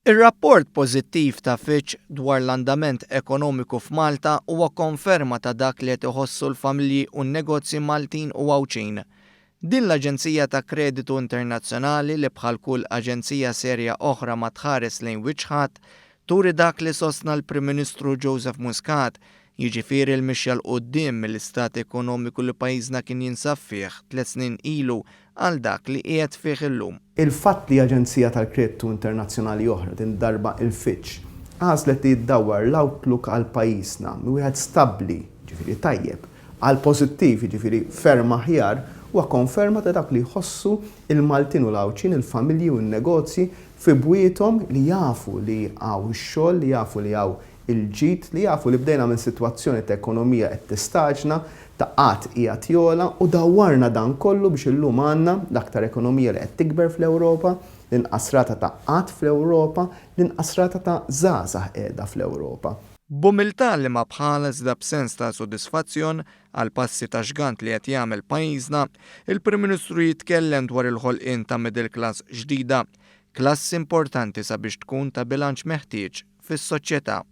Ir-rapport pożittiv ta' Fitch dwar l-andament ekonomiku f'Malta huwa konferma ta' dak li qed iħossu l-familji u n-negozji Maltin u għawċin. Din l-Aġenzija ta' Kreditu Internazzjonali li bħal kull aġenzija serja oħra ma tħares lejn wiċħat turi dak li sostna l-Prim Ministru Joseph Muscat, jiġifieri l-mixja l quddiem mill-istat ekonomiku li pajjiżna kien jinsab fih 3 snin ilu għal dak li qiegħed fih illum. Il-fatt li Aġenzija tal-Kreditu Internazzjonali oħra din darba il-Fitch għażlet li ddawwar l-outlook għal pajjiżna wieħed stabbli, ġifieri tajjeb, għal pożittiv, ġifieri ferm aħjar, huwa konferma ta' dak li jħossu il-Maltin u l-Għawċin, il-familji u n-negozji fi bwiethom li jafu li hawn ix-xogħol, li jafu li hawn il-ġid, li jafu li bdejna minn sitwazzjoni ta' ekonomija qed tistaġna, ta' qatt qiegħed jola u dawwarna dan kollu biex illum għandna l-aktar ekonomija li qed tikber fl-Ewropa, l-inqas rata ta' qatt fl-Ewropa, l-inqas rata ta' żgħażagħ qiegħda fl-Ewropa. B'umiltà li ma bħala iżda b'sens ta' sodisfazzjon għal passi ta' xgant li qed jagħmel pajjiżna, il-Prim Ministru jitkellem dwar il-ħolqien ta' middle class ġdida, klassi importanti sabiex tkun ta' bilanċ meħtieġ fis-soċjetà.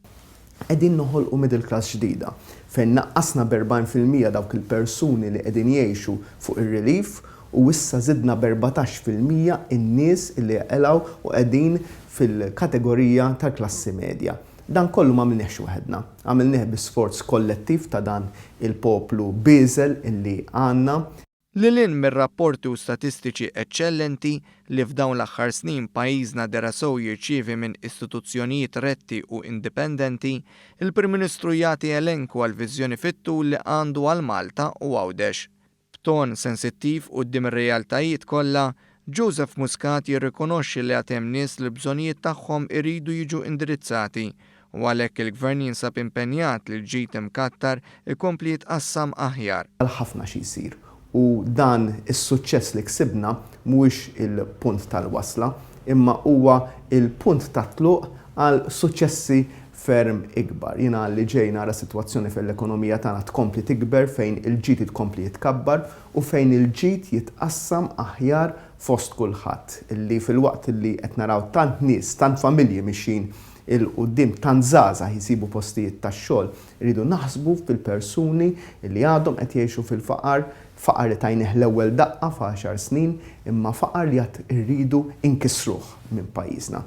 Qegħdin noħolqu middle class ġdida fejn naqqasna b'40% dawk il-persuni li qegħdin jgħixu fuq ir-relief u issa żidna b'14% in-nies li qelgħu u qegħdin fil-kategorija tal-klassi medja. Dan kollu ma għamilniex waħedna, għamilnieh bi-sforz kollettiv ta' dan il-poplu biżel illi għandna. Lilin mir-rapporti u statistiċi eċċellenti li f'dawn l-aħħar snin pajjiżna derasew jirċievi minn istituzzjonijiet retti u indipendenti, il-Prim Ministru jagħti elenku għal viżjoni fit-tul li għandu għal Malta u għawdex. B'ton sensittiv quddiem ir-realtajiet kollha, Joseph Muscat jirrikonoxxi li għad hemm nies li bżonnijiet tagħhom iridu jiġu indirizzati u għalhekk il-Gvern jinsab impenjat li l-ġid imkattar ikompli jitqassam aħjar. Ħafna xi jsir. U dan is-suċċess li ksibna mhuwiex il-punt tal-wasla, imma huwa il-punt ta' tluq għal suċċessi ferm ikbar. Jiena li ġej nara sitwazzjoni fl-ekonomija tagħna tkompli tikber fejn il-ġid tkompli jitkabbar u fejn il-ġid jitqassam aħjar fost kulħadd. Illi fil-waqt li qed naraw tant nies, tant familji mixin il-qudiem tant żgħażagħ jisibu postijiet tax-xogħol, iridu naħsbu fil-persuni li għadhom qed jgħixu fil-faqar, faqar li tajnieh l-ewwel daqqa f'10 snin, imma faqar li qed irridu inkisruh minn pajjiżna.